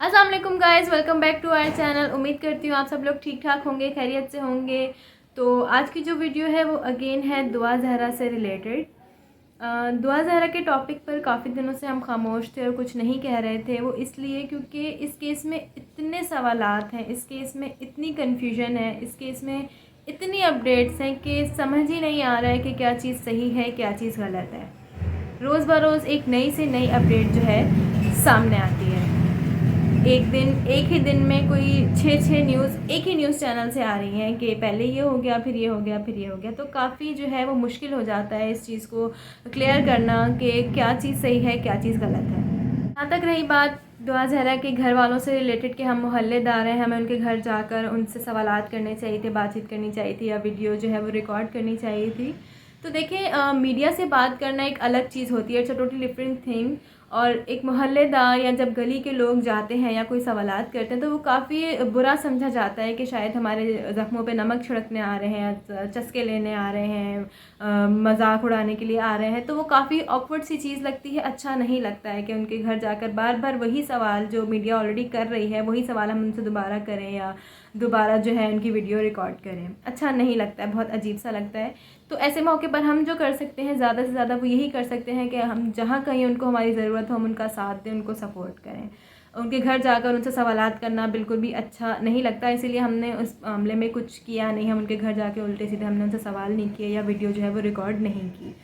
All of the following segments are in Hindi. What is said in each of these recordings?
अस्सलाम वालेकुम guys, welcome back to our channel. उम्मीद करती हूँ आप सब लोग ठीक ठाक होंगे, खैरियत से होंगे। तो आज की जो वीडियो है वो अगेन है दुआ ज़हरा से रिलेटेड। दुआ ज़हरा के टॉपिक पर काफ़ी दिनों से हम खामोश थे और कुछ नहीं कह रहे थे। वो इसलिए क्योंकि इस केस में इतने सवालात हैं, इस केस में इतनी कन्फ्यूजन है, इस केस में इतनी अपडेट्स हैं कि समझ ही नहीं आ रहा है कि क्या चीज़ सही है, क्या चीज़ गलत है। रोज़ बरोज़ एक नई से नई अपडेट जो है सामने आती है। एक ही दिन में कोई छः न्यूज़ एक ही न्यूज़ चैनल से आ रही हैं कि पहले ये हो गया, फिर ये हो गया, फिर ये हो गया। तो काफ़ी जो है वो मुश्किल हो जाता है इस चीज़ को क्लियर करना कि क्या चीज़ सही है, क्या चीज़ गलत है। जहाँ तक रही बात दुआ ज़हरा के घर वालों से रिलेटेड कि हम मोहल्लेदार हैं, हमें उनके घर जाकर उनसे सवालात करने चाहिए थे, बातचीत करनी चाहिए थी, या वीडियो जो है वो रिकॉर्ड करनी चाहिए थी। तो देखिए, मीडिया से बात करना एक अलग चीज़ होती है, it's a totally different thing. और एक मोहल्लेदार या जब गली के लोग जाते हैं या कोई सवालात करते हैं तो वो काफ़ी बुरा समझा जाता है कि शायद हमारे ज़ख्मों पे नमक छिड़कने आ रहे हैं, या चस्के लेने आ रहे हैं, मजाक उड़ाने के लिए आ रहे हैं। तो वो काफ़ी ऑकवर्ड सी चीज़ लगती है, अच्छा नहीं लगता है कि उनके घर जाकर बार बार वही सवाल जो मीडिया ऑलरेडी कर रही है, वही सवाल हम उनसे दोबारा करें या दोबारा जो है उनकी वीडियो रिकॉर्ड करें। अच्छा नहीं लगता है, बहुत अजीब सा लगता है। तो ऐसे मौके पर हम जो कर सकते हैं ज़्यादा से ज़्यादा वो यही कर सकते हैं कि हम जहाँ कहीं उनको हमारी ज़रूरत हो हम उनका साथ दें, उनको सपोर्ट करें। उनके घर जाकर उनसे सवालात करना बिल्कुल भी अच्छा नहीं लगता, इसीलिए हमने उस मामले में कुछ किया नहीं। हम उनके घर जाके उल्टे सीधे हमने उनसे सवाल नहीं किए या वीडियो जो है वो रिकॉर्ड नहीं की।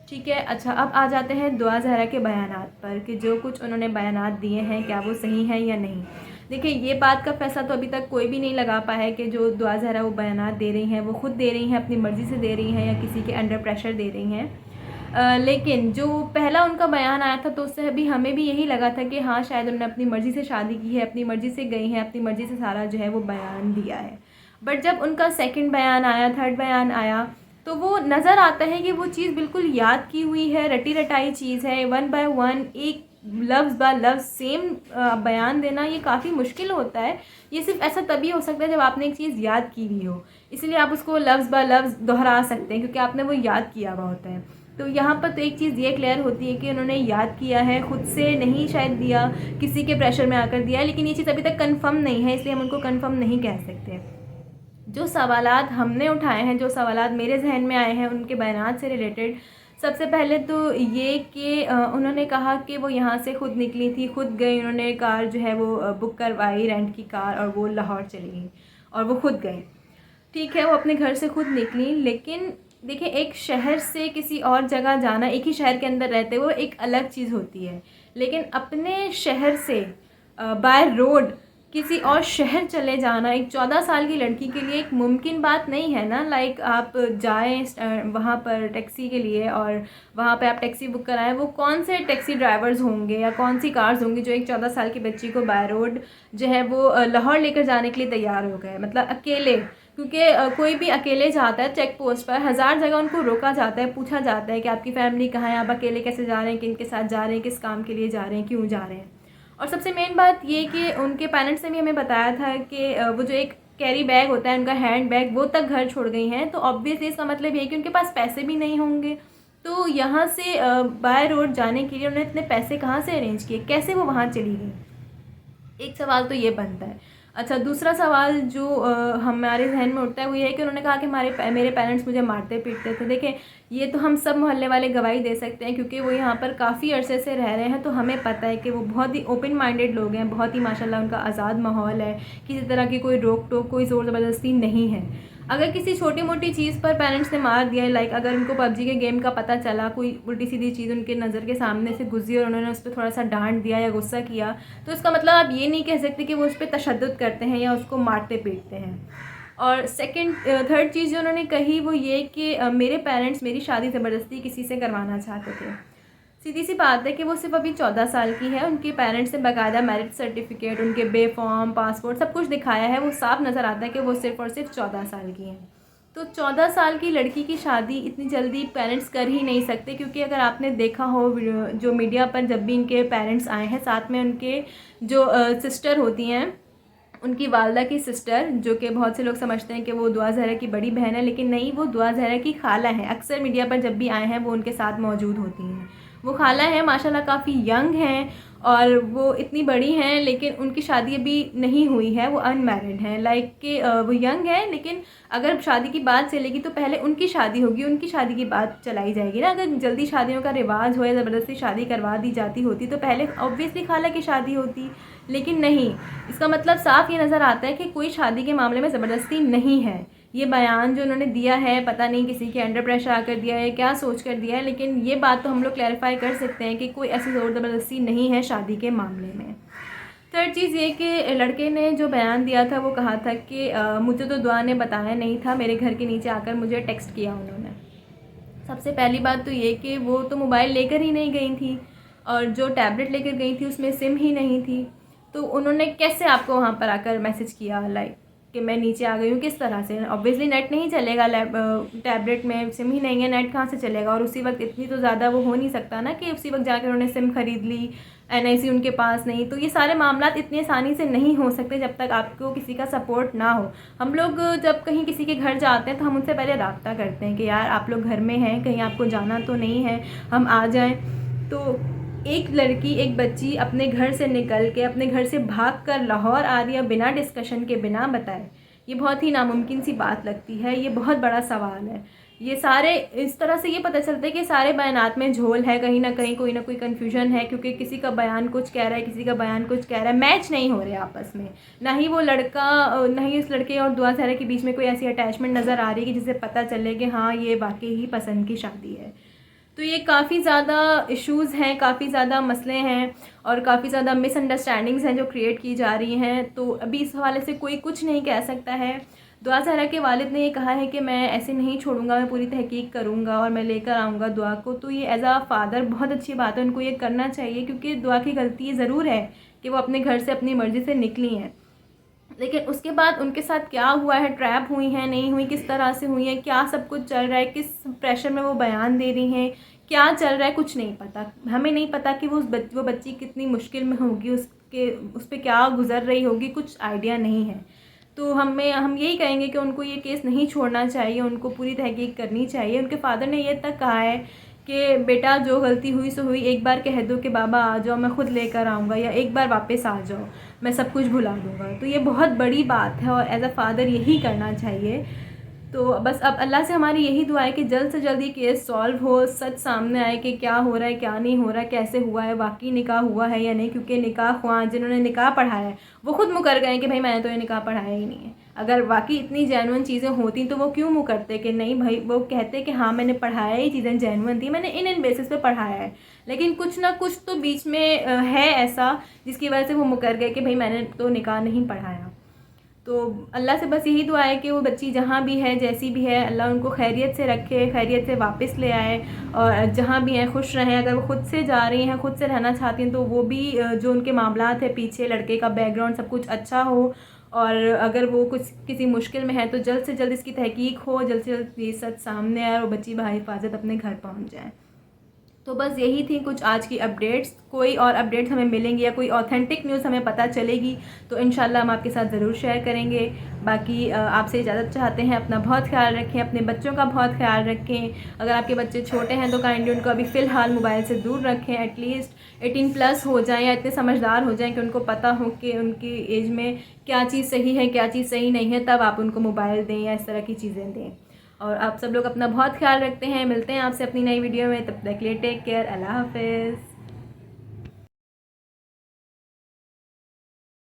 ठीक है, अच्छा अब आ जाते हैं दुआ ज़हरा के बयानात पर कि जो कुछ उन्होंने बयानात दिए हैं क्या वो सही हैं या नहीं। देखिए, ये बात का फ़ैसला तो अभी तक कोई भी नहीं लगा पाया है कि जो दुआ ज़हरा वो बयानात दे रही हैं वो ख़ुद दे रही हैं, अपनी मर्ज़ी से दे रही हैं या किसी के अंडर प्रेशर दे रही हैं। लेकिन जो पहला उनका बयान आया था तो उससे अभी हमें भी यही लगा था कि हाँ, शायद उन्होंने अपनी मर्ज़ी से शादी की है, अपनी मर्ज़ी से गई हैं, अपनी मर्ज़ी से सारा जो है वो बयान दिया है। बट जब उनका सेकंड बयान आया, थर्ड बयान आया, तो वो नज़र आता है कि वो चीज़ बिल्कुल याद की हुई है, रटी रटाई चीज़ है। वन बाय वन एक लफ्ज़ बा लफ्ज़ सेम बयान देना ये काफ़ी मुश्किल होता है। ये सिर्फ ऐसा तभी हो सकता है जब आपने एक चीज़ याद की हुई हो, इसलिए आप उसको लफ्ज़ बा लफ्ज़ दोहरा सकते हैं क्योंकि आपने वो याद किया हुआ होता है। तो यहाँ पर तो एक चीज़ ये क्लियर होती है कि उन्होंने याद किया है, ख़ुद से नहीं शायद दिया, किसी के प्रेशर में आकर दिया है। लेकिन ये चीज़ अभी तक कन्फर्म नहीं है, इसलिए हम उनको कन्फर्म नहीं कह सकते। जो सवालात हमने उठाए हैं, जो सवालात मेरे जहन में आए हैं उनके बयानात से रिलेटेड, सबसे पहले तो ये कि उन्होंने कहा कि वो यहाँ से ख़ुद निकली थी, ख़ुद गई, उन्होंने कार जो है वो बुक करवाई, रेंट की कार, और वो लाहौर चली गई और वो ख़ुद गई। ठीक है, वो अपने घर से ख़ुद निकली। लेकिन देखिए, एक शहर से किसी और जगह जाना, एक ही शहर के अंदर रहते हुए एक अलग चीज़ होती है, लेकिन अपने शहर से बाय रोड किसी और शहर चले जाना एक 14 साल की लड़की के लिए एक मुमकिन बात नहीं है ना। लाइक आप जाएं वहाँ पर टैक्सी के लिए और वहाँ पे आप टैक्सी बुक कराएं, वो कौन से टैक्सी ड्राइवर्स होंगे या कौन सी कार्स होंगी जो एक 14 साल की बच्ची को बाय रोड जो है वो लाहौर लेकर जाने के लिए तैयार हो गए, मतलब अकेले। क्योंकि कोई भी अकेले जाता है चेक पोस्ट पर, हज़ार जगह उनको रोका जाता है, पूछा जाता है कि आपकी फैमिली कहाँ है, आप अकेले कैसे जा रहे हैं, किन के साथ जा रहे हैं, किस काम के लिए जा रहे हैं, क्यों जा रहे हैं। और सबसे मेन बात ये कि उनके पेरेंट्स ने भी हमें बताया था कि वो जो एक कैरी बैग होता है उनका, हैंड बैग, वो तक घर छोड़ गई हैं। तो ऑब्वियसली इसका मतलब ये है कि उनके पास पैसे भी नहीं होंगे। तो यहाँ से बाय रोड जाने के लिए उन्होंने इतने पैसे कहाँ से अरेंज किए, कैसे वो वहाँ चली गई, एक सवाल तो ये बनता है। अच्छा, दूसरा सवाल जो हमारे जहन में उठता है वो ये है कि उन्होंने कहा कि मेरे पेरेंट्स मुझे मारते पीटते थे। देखें, ये तो हम सब मोहल्ले वाले गवाही दे सकते हैं क्योंकि वो यहाँ पर काफ़ी अरसे से रह रहे हैं, तो हमें पता है कि वो बहुत ही ओपन माइंडेड लोग हैं, बहुत ही माशाल्लाह उनका आज़ाद माहौल है, किसी तरह की कोई रोक टोक, कोई ज़ोर ज़बरदस्ती नहीं है। अगर किसी छोटी मोटी चीज़ पर पेरेंट्स ने मार दिया, लाइक अगर उनको पबजी के गेम का पता चला, कोई उल्टी सीधी चीज़ उनके नज़र के सामने से गुजरी और उन्होंने उस पर थोड़ा सा डांट दिया या गुस्सा किया, तो इसका मतलब आप ये नहीं कह सकते कि वो उस पर तशद्दुद करते हैं या उसको मारते पीटते हैं। और थर्ड चीज़ जो उन्होंने कही वो ये कि मेरे पेरेंट्स मेरी शादी ज़बरदस्ती किसी से करवाना चाहते थे। सीधी सी बात है कि वो सिर्फ अभी 14 साल की है, उनके पेरेंट्स ने बाकायदा मैरिज सर्टिफिकेट, उनके बेफॉर्म पासपोर्ट सब कुछ दिखाया है, वो साफ नज़र आता है कि वो सिर्फ और सिर्फ 14 साल की हैं। तो 14 साल की लड़की की शादी इतनी जल्दी पेरेंट्स कर ही नहीं सकते, क्योंकि अगर आपने देखा हो जो मीडिया पर जब भी इनके पेरेंट्स आए हैं, साथ में उनके जो सिस्टर होती हैं, उनकी वालदा की सिस्टर, जो कि बहुत से लोग समझते हैं कि वो दुआ ज़हरा की बड़ी बहन है, लेकिन नहीं, वो दुआ ज़हरा की खाला है। अक्सर मीडिया पर जब भी आए हैं वो उनके साथ मौजूद होती हैं। वो खाला हैं, माशाल्लाह काफ़ी यंग हैं और वो इतनी बड़ी हैं लेकिन उनकी शादी अभी नहीं हुई है, वो अनमैरिड हैं। लाइक कि वो यंग है, लेकिन अगर शादी की बात चलेगी तो पहले उनकी शादी होगी, उनकी शादी की बात चलाई जाएगी ना। अगर जल्दी शादियों का रिवाज हो या ज़बरदस्ती शादी करवा दी जाती होती तो पहले ऑब्वियसली खाला की शादी होती, लेकिन नहीं। इसका मतलब साफ ये नज़र आता है कि कोई शादी के मामले में ज़बरदस्ती नहीं है। ये बयान जो उन्होंने दिया है, पता नहीं किसी के अंडर प्रेशर आकर दिया है, क्या सोच कर दिया है, लेकिन ये बात तो हम लोग क्लैरिफाई कर सकते हैं कि कोई ऐसी ज़ोर ज़बरदस्ती नहीं है शादी के मामले में। थर्ड चीज़ ये कि लड़के ने जो बयान दिया था वो कहा था कि मुझे तो दुआ ने बताया नहीं था, मेरे घर के नीचे आकर मुझे टेक्स्ट किया उन्होंने। सबसे पहली बात तो ये कि वो तो मोबाइल लेकर ही नहीं गई थी, और जो टैबलेट लेकर गई थी उसमें सिम ही नहीं थी, तो उन्होंने कैसे आपको वहाँ पर आकर मैसेज किया लाइक कि मैं नीचे आ गई हूँ, किस तरह से? ऑब्वियसली नेट नहीं चलेगा, टैबलेट में सिम ही नहीं है, नेट कहाँ से चलेगा? और उसी वक्त इतनी तो ज़्यादा वो हो नहीं सकता ना कि उसी वक्त जाकर उन्होंने सिम ख़रीद ली, NIC उनके पास नहीं। तो ये सारे मामला इतनी आसानी से नहीं हो सकते जब तक आपको किसी का सपोर्ट ना हो। हम लोग जब कहीं किसी के घर जाते हैं तो हम उनसे पहले रब्ता करते हैं कि यार आप लोग घर में हैं, कहीं आपको जाना तो नहीं है, हम आ जाएँ। तो एक लड़की, एक बच्ची अपने घर से निकल के, अपने घर से भागकर लाहौर आ रही है बिना डिस्कशन के, बिना बताए, ये बहुत ही नामुमकिन सी बात लगती है। ये बहुत बड़ा सवाल है। ये सारे इस तरह से ये पता चलता है कि सारे बयानात में झोल है, कहीं ना कहीं कोई ना कोई कन्फ्यूजन है, क्योंकि किसी का बयान कुछ कह रहा है, किसी का बयान कुछ कह रहा है, मैच नहीं हो रहे आपस में। ना ही वो लड़का, ना ही उस लड़के और दुआ ज़हरा के बीच में कोई ऐसी अटैचमेंट नज़र आ रही है कि जिससे पता चले कि हाँ ये वाकई ही पसंद की शादी है। तो ये काफ़ी ज़्यादा इश्यूज़ हैं, काफ़ी ज़्यादा मसले हैं और काफ़ी ज़्यादा मिसअंडरस्टैंडिंग्स हैं जो क्रिएट की जा रही हैं। तो अभी इस हवाले से कोई कुछ नहीं कह सकता है। दुआ ज़हरा के वालिद ने ये कहा है कि मैं ऐसे नहीं छोड़ूंगा, मैं पूरी तहकीक करूंगा और मैं लेकर आऊँगा दुआ को। तो ये एज़ आ फादर बहुत अच्छी बात है, उनको ये करना चाहिए, क्योंकि दुआ की गलती ज़रूर है कि वो अपने घर से अपनी मर्ज़ी से निकली हैं, लेकिन उसके बाद उनके साथ क्या हुआ है, ट्रैप हुई हैं, नहीं हुई, किस तरह से हुई हैं, क्या सब कुछ चल रहा है, किस प्रेशर में वो बयान दे रही हैं, क्या चल रहा है, कुछ नहीं पता। हमें नहीं पता कि वो बच्ची कितनी मुश्किल में होगी, उस पर क्या गुजर रही होगी, कुछ आइडिया नहीं है। तो हम यही कहेंगे कि उनको ये केस नहीं छोड़ना चाहिए, उनको पूरी तहकीक करनी चाहिए। उनके फादर ने ये तक कहा है कि बेटा जो गलती हुई सो हुई, एक बार कह दो कि बाबा आ जाओ, मैं ख़ुद लेकर आऊँगा, या एक बार वापस आ जाओ, मैं सब कुछ भुला दूँगा। तो ये बहुत बड़ी बात है और एज़ अ फादर यही करना चाहिए। तो बस अब अल्लाह से हमारी यही दुआ है कि जल्द से जल्द ये केस सॉल्व हो, सच सामने आए कि क्या हो रहा है, क्या नहीं हो रहा है, कैसे हुआ है, वाकई निकाह हुआ है या नहीं। क्योंकि निकाह ख्वां जिन्होंने निकाह पढ़ाया है वो खुद मुकर गए कि भाई मैंने तो ये निकाह पढ़ाया ही नहीं है। अगर वाकई इतनी जेन्युइन चीज़ें होती तो वो क्यों मुँह करते कि नहीं भाई, वो कहते कि हाँ मैंने पढ़ाया, ही चीज़ें जेन्युइन थी, मैंने इन बेसिस पे पढ़ाया है। लेकिन कुछ ना कुछ तो बीच में है ऐसा जिसकी वजह से वो मुकर गए कि भाई मैंने तो निकाह नहीं पढ़ाया। तो अल्लाह से बस यही दुआ है कि वो बच्ची जहाँ भी है, जैसी भी है, अल्लाह उनको खैरियत से रखे, खैरियत से वापस ले आए और जहाँ भी हैं खुश रहें। अगर वो खुद से जा रही हैं, खुद से रहना चाहती हैं, तो वो भी जो उनके मामलात है पीछे, लड़के का बैकग्राउंड सब कुछ अच्छा हो। और अगर वो कुछ किसी मुश्किल में है तो जल्द से जल्द इसकी तहकीक हो, जल्द से जल्द ये सच सामने आए और बच्ची बहिफाजत अपने घर पहुँच जाए। तो बस यही थी कुछ आज की अपडेट्स। कोई और अपडेट्स हमें मिलेंगी या कोई ऑथेंटिक न्यूज़ हमें पता चलेगी तो इंशाल्लाह हम आपके साथ ज़रूर शेयर करेंगे। बाकी आपसे इजाज़त चाहते हैं, अपना बहुत ख्याल रखें, अपने बच्चों का बहुत ख्याल रखें। अगर आपके बच्चे छोटे हैं तो काइंडली उनको अभी फ़िलहाल मोबाइल से दूर रखें, एटलीस्ट 18+ हो जाएँ या इतने समझदार हो जाएँ कि उनको पता हो कि उनकी एज में क्या चीज़ सही है, क्या चीज़ सही नहीं है, तब आप उनको मोबाइल दें या इस तरह की चीज़ें दें। और आप सब लोग अपना बहुत ख्याल रखते हैं। मिलते हैं आपसे अपनी नई वीडियो में, तब तक के लिए टेक केयर, अल्लाह हाफ़िज़।